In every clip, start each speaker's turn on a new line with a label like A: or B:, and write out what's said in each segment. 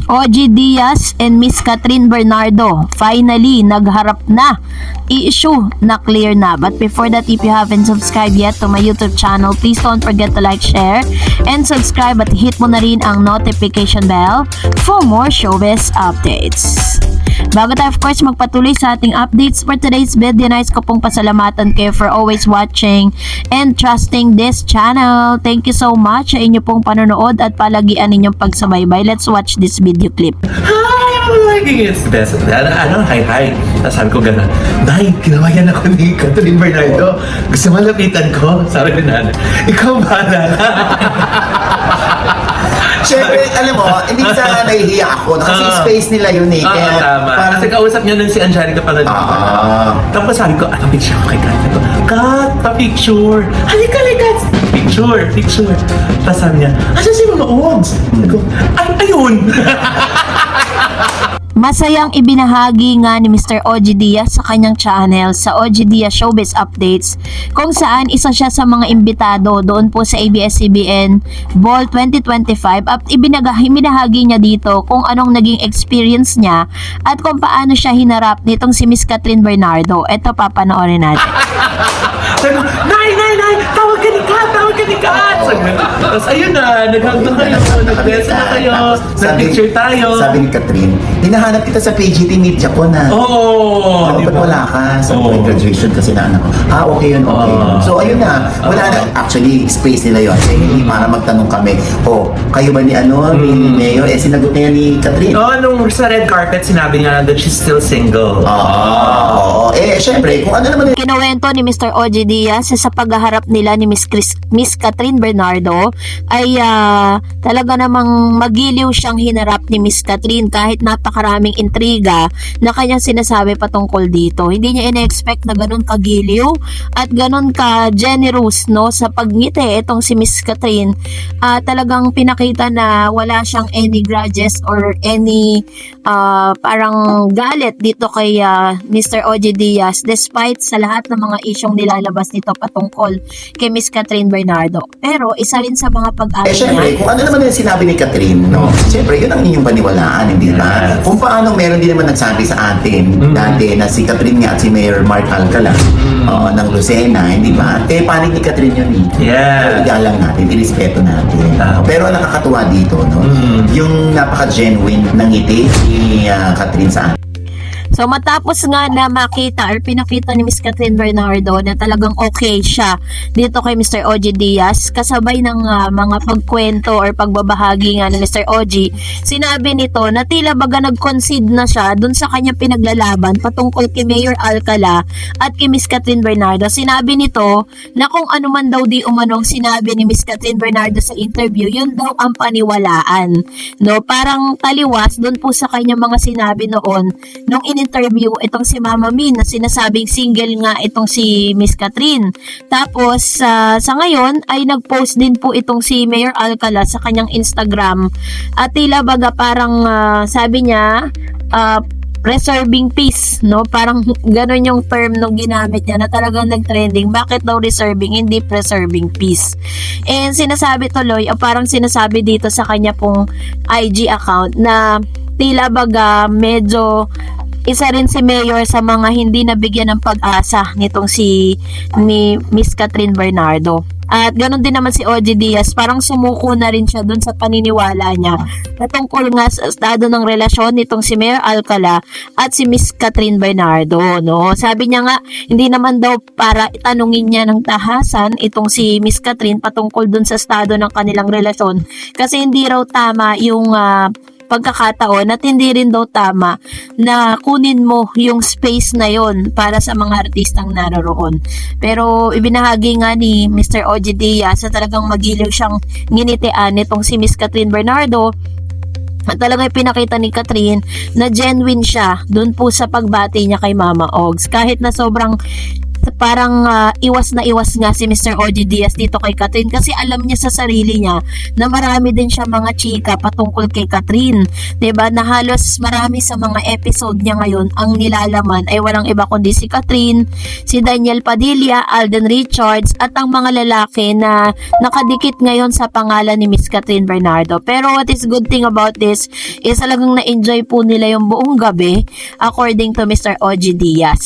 A: OG Diaz and Miss Catherine Bernardo finally nagharap na, i-issue na clear na. But before that, if you haven't subscribed yet to my YouTube channel, please don't forget to like, share, and subscribe at hit mo na rin ang notification bell for more showbiz updates. Bago tayo of course magpatuloy sa ating updates for today's video, nais ko pong pasalamatan kayo for always watching and trusting this channel. Thank you so much sa inyo pong panonood at palagian ninyong pagsubaybay. Let's watch this video clip.
B: Hi, I'm liking it's best. Hi. Tapos sabi ko gano'n, Nay, kinawayan ako ni Catherine Bernardo. Gusto malapitan ko. Sabi ni Nana, ikaw bahala.
C: Siyempre, alam mo, hindi sa nahihiya ako. Kasi space nila yun eh. Kaya,
B: tama. Kasi kausap niya nun si Angelica pala. Tapos sabi ko, picture ko kay Kat. Kat, pa-picture. Halika. Picture. Tapos sabi niya, asan si Mama Ogs? Sabi ko, ayun.
A: Masayang ibinahagi nga ni Mr. OG Diaz sa kanyang channel sa OG Diaz Showbiz Updates, kung saan isa siya sa mga imbitado doon po sa ABS-CBN Ball 2025 at ibinahagi niya dito kung anong naging experience niya at kung paano siya hinarap nitong si Miss Catherine Bernardo. Ito, papanoorin natin.
B: Sabi ko, Nay, tawag ka ni Kat. Tapos ayun na, nag-hug na kayo, nag-beso na kayo, nag-picture tayo.
C: Sabi ni Catherine, hinahanap kita sa PGT Media ko na.
B: Oo,
C: ba't wala ka? Sa graduation kasi na anak ko. Okay yun. So ayun na, wala na. Actually, space nila yun. Hindi para magtanong kami, kayo ba ni ni Mayor? Sinagot niya ni Catherine.
B: Nung sa red carpet, sinabi niya that she's still single.
C: Syempre, kung ano naman
A: Kinuwento ni Mr. OG Diaz sa paghaharap nila ni Miss Catherine Bernardo ay talaga namang magiliw siyang hinarap ni Miss Catherine kahit napakaraming intriga na kanyang sinasabi patungkol dito. Hindi niya ina-expect na ganun kagiliw at ganun ka-generous sa pagngiti itong si Miss Catherine. Talagang pinakita na wala siyang any grudges or any parang galit dito kay Mr. OG Diaz despite sa lahat ng mga isyong nilalabas nito patungkol kay Miss Catherine Bernardo. Pero isa rin sa mga pag-aaral
C: syempre, kung ano naman yung sinabi ni Catherine, syempre, yun ang inyong paniwalaan, hindi ba? Kung paano meron din naman nagsabi sa atin dati na si Catherine nga at si Mayor Mark Alcala ng Lucena, hindi ba? Panig ni Catherine yun eh.
B: Yeah.
C: Igalang natin, irespeto natin. Pero ang nakakatuwa dito, yung napaka-genuine ng ngiti ni Catherine sa atin.
A: So matapos nga na makita or pinakita ni Miss Catherine Bernardo na talagang okay siya dito kay Mr. OG Diaz, kasabay ng mga pagkwento or pagbabahagi nga ni Mr. OG, sinabi nito na tila baga nag-concede na siya dun sa kanyang pinaglalaban patungkol kay Mayor Alcala at kay Miss Catherine Bernardo. Sinabi nito na kung ano man daw di umanong sinabi ni Miss Catherine Bernardo sa interview, yun daw ang paniwalaan. Parang taliwas dun po sa kanyang mga sinabi noon nung interview itong si Mama Min na sinasabing single nga itong si Miss Catherine. Tapos sa ngayon ay nag-post din po itong si Mayor Alcala sa kanyang Instagram at tila baga parang sabi niya reserving peace, parang ganun yung term nung ginamit niya na talagang nag-trending. Bakit daw reserving, hindi preserving peace? And sinasabi tuloy, o parang sinasabi dito sa kanya pong IG account na tila baga medyo isa rin si Mayor sa mga hindi nabigyan ng pag-asa nitong ni Miss Catherine Bernardo. At ganoon din naman si OG Diaz, parang sumuko na rin siya dun sa paniniwala niya patungkol nga sa estado ng relasyon nitong si Mayor Alcala at si Miss Catherine Bernardo. Sabi niya nga, hindi naman daw para itanungin niya ng tahasan itong si Miss Catherine patungkol dun sa estado ng kanilang relasyon kasi hindi raw tama yung pagkakataon at hindi rin daw tama na kunin mo yung space na yon para sa mga artistang naroroon. Pero ibinahagi nga ni Mr. OG Diaz na talagang magiliw siyang nginitian nitong si Miss Catherine Bernardo at talagang pinakita ni Catherine na genuine siya dun po sa pagbati niya kay Mama Ogs. Kahit na sobrang parang iwas na iwas nga si Mr. OG Diaz dito kay Catherine kasi alam niya sa sarili niya na marami din siya mga chika patungkol kay Catherine. 'Di ba? Na halos marami sa mga episode niya ngayon ang nilalaman ay walang iba kundi si Catherine, si Daniel Padilla, Alden Richards at ang mga lalaki na nakadikit ngayon sa pangalan ni Miss Catherine Bernardo. Pero what is good thing about this is talagang na-enjoy po nila yung buong gabi according to Mr. OG Diaz.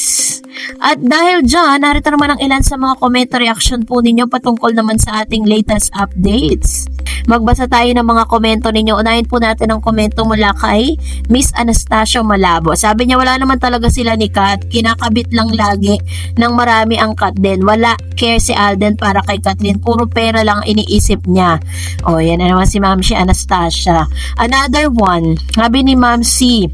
A: At dahil dyan, narito naman ang ilan sa mga comment reaction po ninyo patungkol naman sa ating latest updates. Magbasa tayo ng mga komento ninyo. Unahin po natin ang komento mula kay Miss Anastasia Malabo. Sabi niya wala naman talaga sila ni Kat. Kinakabit lang lagi ng marami ang Kat din. Wala care si Alden para kay Catherine. Puro pera lang iniisip niya. O yan na naman si Ma'am si Anastasia. Another one. Sabi ni Ma'am C.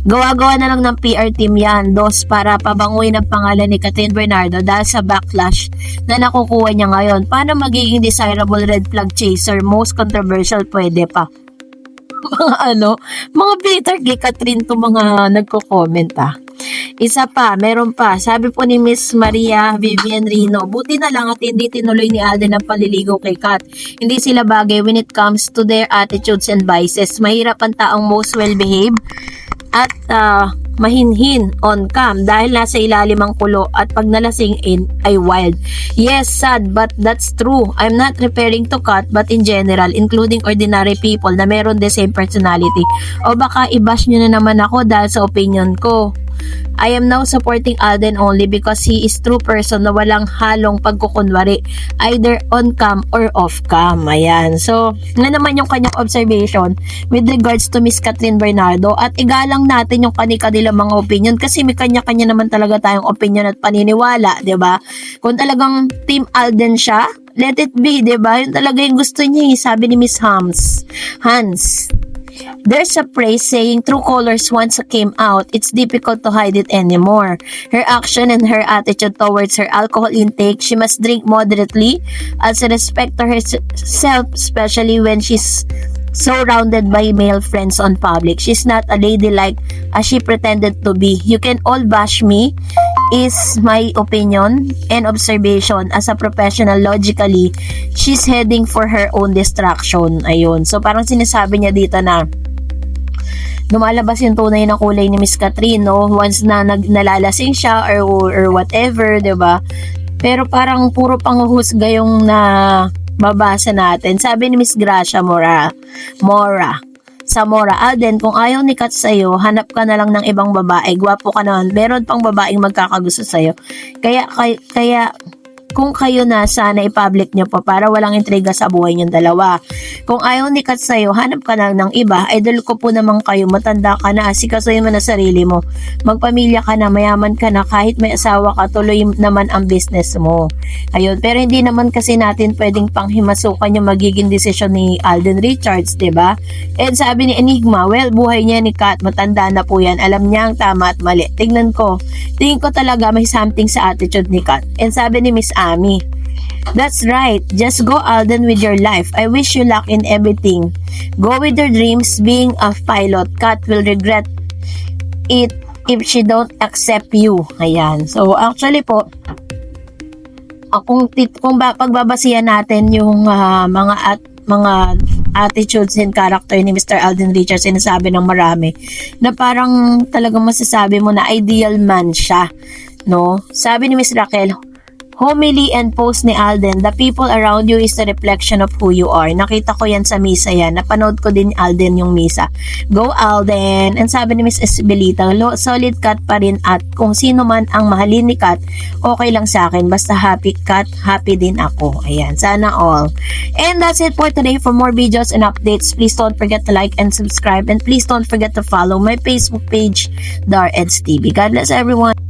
A: Gawa-gawa na lang ng PR team yan, dos, para pabanguin ang pangalan ni Catherine Bernardo dahil sa backlash na nakukuha niya ngayon. Paano magiging desirable red flag chaser? Most controversial pwede pa. Mga bitter kay Catherine to mga nagko-comment Isa pa, meron pa. Sabi po ni Miss Maria Vivian Rino, buti na lang at hindi tinuloy ni Alden ang paliligaw kay Kat. Hindi sila bagay when it comes to their attitudes and vices. Mahirap ang taong most well-behaved at mahinhin on cam dahil nasa ilalim ang kulo at pag nalasing in ay wild. Yes, sad but that's true. I'm not referring to Kat but in general, including ordinary people na meron the same personality. O baka i-bash nyo na naman ako dahil sa opinion ko. I am now supporting Alden only because he is true person na walang halong pagkukunwari either on cam or off cam. Ayan. So, nga naman yung kanyang observation with regards to Miss Catherine Bernardo at igalang natin yung kani-kanilang mga opinion kasi may kanya-kanya naman talaga tayong opinion at paniniwala, 'di ba? Kung talagang team Alden siya, let it be, 'di ba? Yun talaga yung gusto niya, sabi ni Miss Hans. There's a phrase saying true colors once came out, it's difficult to hide it anymore. Her action and her attitude towards her alcohol intake, she must drink moderately as a respect to herself, especially when she's surrounded by male friends on public. She's not a ladylike as she pretended to be. You can all bash me, is my opinion and observation as a professional. Logically, she's heading for her own destruction. Ayun. So, parang sinasabi niya dito na lumalabas yung tunay na kulay ni Miss Catherine, no? Once na nalalasing siya or whatever, 'di ba? Pero parang puro panghuhusga yung na babasa natin. Sabi ni Miss Gracia Mora, Alden, kung ayaw ni Kat sa'yo, hanap ka na lang ng ibang babae. Gwapo ka naman. Meron pang babaeng magkakagusto sa'yo. Kaya kung kayo na, sana i-public nyo pa para walang intriga sa buhay nyong dalawa. Kung ayaw ni Kat sa'yo, hanap ka na ng iba. Idol ko po naman kayo, matanda ka na, asikasuhin mo na sarili mo. Magpamilya ka na, mayaman ka na, kahit may asawa ka, tuloy naman ang business mo. Ayun, pero hindi naman kasi natin pwedeng panghimasukan yung magiging desisyon ni Alden Richards, 'di ba? And sabi ni Enigma, well, buhay niya ni Kat, matanda na po yan, alam niya ang tama at mali. Tingin ko talaga may something sa attitude ni Kat. And sabi ni Miss Ami, that's right, just go Alden with your life. I wish you luck in everything. Go with your dreams. Being a pilot, Kat will regret it if she don't accept you. Ayan. So actually po, kung pagbabasihan natin yung mga attitudes and character ni Mr. Alden Richards, sinasabi ng marami na parang talagang masasabi mo na ideal man siya, no? Sabi ni Miss Raquel, homily and post ni Alden, the people around you is the reflection of who you are. Nakita ko yan sa misa yan. Napanood ko din Alden yung misa. Go Alden! And sabi ni Miss Esbelita, solid Kat pa rin at kung sino man ang mahalin ni Kat, okay lang sa akin. Basta happy Kat, happy din ako. Ayan, sana all. And that's it for today. For more videos and updates, please don't forget to like and subscribe. And please don't forget to follow my Facebook page, Dar Eds TV. God bless everyone.